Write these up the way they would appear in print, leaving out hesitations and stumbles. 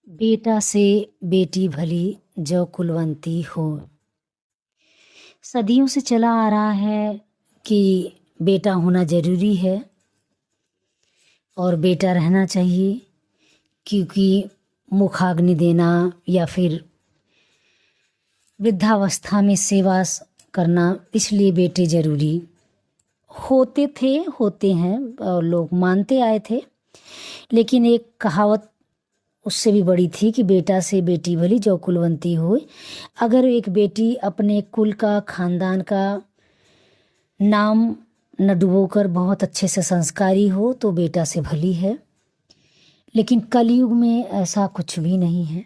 बेटा से बेटी भली जो कुलवंती हो। सदियों से चला आ रहा है कि बेटा होना ज़रूरी है और बेटा रहना चाहिए, क्योंकि मुखाग्नि देना या फिर वृद्धावस्था में सेवा करना, इसलिए बेटे ज़रूरी होते थे, होते हैं और लोग मानते आए थे। लेकिन एक कहावत उससे भी बड़ी थी कि बेटा से बेटी भली जो कुलवंती होए। अगर एक बेटी अपने कुल का, खानदान का नाम न डुबोकर बहुत अच्छे से संस्कारी हो तो बेटा से भली है। लेकिन कलयुग में ऐसा कुछ भी नहीं है।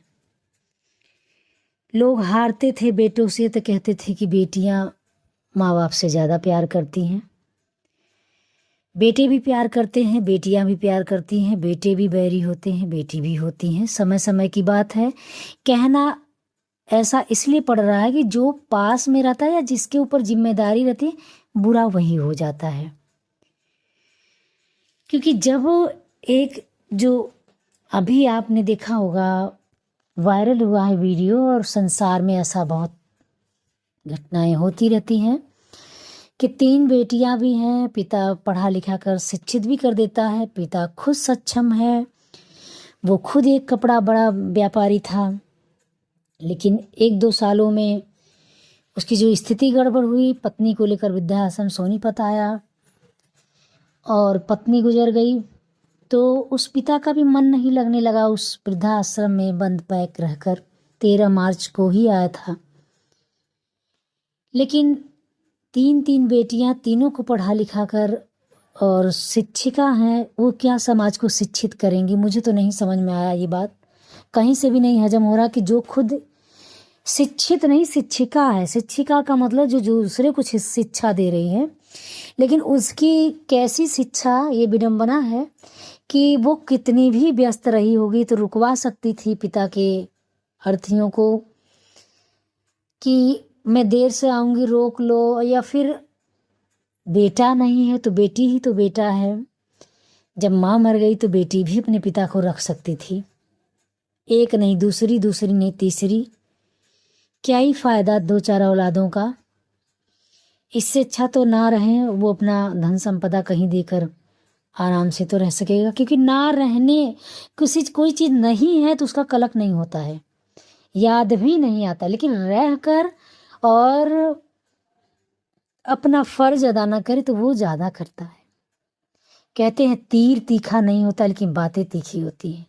लोग हारते थे बेटों से तो कहते थे कि बेटियां माँ बाप से ज़्यादा प्यार करती हैं। बेटे भी प्यार करते हैं, बेटियां भी प्यार करती हैं, बेटे भी बैरी होते हैं, बेटी भी होती हैं। समय समय की बात है। कहना ऐसा इसलिए पड़ रहा है कि जो पास में रहता है या जिसके ऊपर जिम्मेदारी रहती है, बुरा वही हो जाता है। क्योंकि जब एक जो अभी आपने देखा होगा वायरल हुआ है वीडियो, और संसार में ऐसा बहुत घटनाएं होती रहती हैं कि 3 बेटियां भी हैं, पिता पढ़ा लिखा कर शिक्षित भी कर देता है, पिता खुद सक्षम है, वो खुद एक कपड़ा बड़ा व्यापारी था। लेकिन 1-2 सालों में उसकी जो स्थिति गड़बड़ हुई, पत्नी को लेकर वृद्धाश्रम सोनीपत आया और पत्नी गुजर गई, तो उस पिता का भी मन नहीं लगने लगा उस वृद्धाश्रम में बंद पैक रहकर। 13 मार्च को ही आया था। लेकिन 3 बेटियां, तीनों को पढ़ा लिखा कर और शिक्षिका हैं, वो क्या समाज को शिक्षित करेंगी? मुझे तो नहीं समझ में आया ये बात। कहीं से भी नहीं हजम हो रहा कि जो खुद शिक्षित नहीं, शिक्षिका है। शिक्षिका का मतलब जो दूसरे को शिक्षा दे रही है, लेकिन उसकी कैसी शिक्षा, ये विडंबना है कि वो कितनी भी व्यस्त रही होगी तो रुकवा सकती थी पिता के अर्थियों को कि मैं देर से आऊँगी, रोक लो। या फिर बेटा नहीं है तो बेटी ही तो बेटा है। जब माँ मर गई तो बेटी भी अपने पिता को रख सकती थी। एक नहीं दूसरी, दूसरी नहीं तीसरी। क्या ही फ़ायदा 2-4 औलादों का? इससे अच्छा तो ना रहें, वो अपना धन संपदा कहीं देकर आराम से तो रह सकेगा। क्योंकि ना रहने कोई चीज़ नहीं है तो उसका कलक नहीं होता है, याद भी नहीं आता। लेकिन रह कर और अपना फर्ज अदा ना करे तो वो ज़्यादा करता है। कहते हैं तीर तीखा नहीं होता, लेकिन बातें तीखी होती हैं।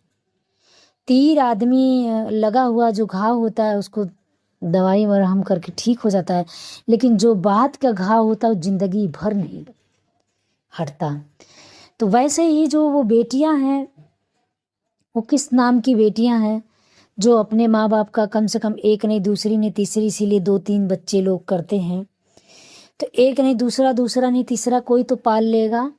तीर आदमी लगा हुआ जो घाव होता है उसको दवाई मरहम करके ठीक हो जाता है, लेकिन जो बात का घाव होता है वो जिंदगी भर नहीं हटता। तो वैसे ही जो वो बेटियां हैं, वो किस नाम की बेटियां हैं जो अपने माँ बाप का कम से कम एक नहीं, दूसरी नहीं, तीसरी, इसीलिए 2-3 बच्चे लोग करते हैं। तो एक नहीं, दूसरा, दूसरा नहीं, तीसरा कोई तो पाल लेगा।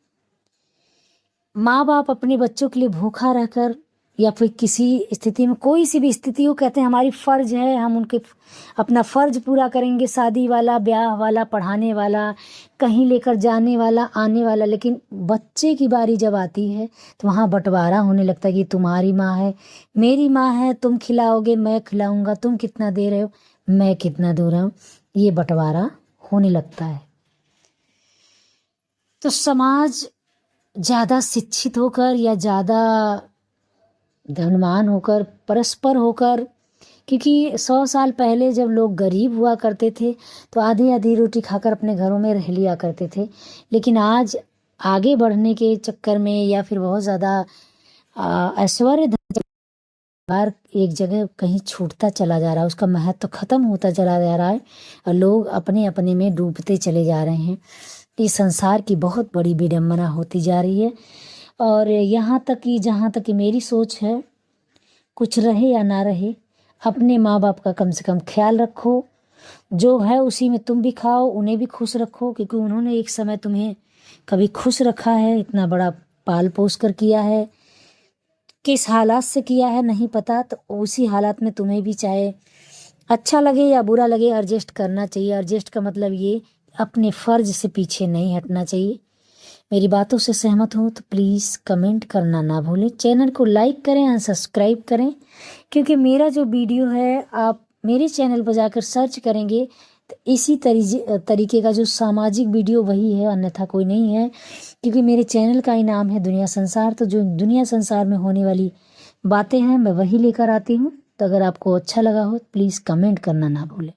माँ बाप अपने बच्चों के लिए भूखा रहकर या फिर किसी स्थिति में, कोई सी भी स्थिति हो, कहते हैं हमारी फ़र्ज है, हम उनके अपना फ़र्ज पूरा करेंगे। शादी वाला, ब्याह वाला, पढ़ाने वाला, कहीं लेकर जाने वाला, आने वाला। लेकिन बच्चे की बारी जब आती है तो वहाँ बंटवारा होने लगता है कि तुम्हारी माँ है, मेरी माँ है, तुम खिलाओगे, मैं खिलाऊंगा, तुम कितना दे रहे हो, मैं कितना दे रहा हूँ। ये बंटवारा होने लगता है। तो समाज ज़्यादा शिक्षित होकर या ज़्यादा धनवान होकर, परस्पर होकर, क्योंकि 100 साल पहले जब लोग गरीब हुआ करते थे तो आधी आधी रोटी खाकर अपने घरों में रह लिया करते थे। लेकिन आज आगे बढ़ने के चक्कर में या फिर बहुत ज़्यादा ऐश्वर्य धन एक जगह कहीं छूटता चला जा रहा है, उसका महत्व तो ख़त्म होता चला जा रहा है और लोग अपने अपने में डूबते चले जा रहे हैं। इस संसार की बहुत बड़ी विडंबना होती जा रही है। और यहाँ तक कि जहाँ तक कि मेरी सोच है, कुछ रहे या ना रहे, अपने माँ बाप का कम से कम ख्याल रखो। जो है उसी में तुम भी खाओ, उन्हें भी खुश रखो, क्योंकि उन्होंने एक समय तुम्हें कभी खुश रखा है, इतना बड़ा पाल पोस कर किया है। किस हालात से किया है नहीं पता, तो उसी हालात में तुम्हें भी चाहे अच्छा लगे या बुरा लगे एडजस्ट करना चाहिए। एडजस्ट का मतलब ये, अपने फ़र्ज से पीछे नहीं हटना चाहिए। मेरी बातों से सहमत हो तो प्लीज़ कमेंट करना ना भूलें। चैनल को लाइक करें और सब्सक्राइब करें, क्योंकि मेरा जो वीडियो है आप मेरे चैनल पर जाकर सर्च करेंगे तो इसी तरीके का जो सामाजिक वीडियो वही है, अन्यथा कोई नहीं है। क्योंकि मेरे चैनल का ही नाम है दुनिया संसार, तो जो दुनिया संसार में होने वाली बातें हैं मैं वही लेकर आती हूँ। तो अगर आपको अच्छा लगा हो प्लीज़ कमेंट करना ना भूलें।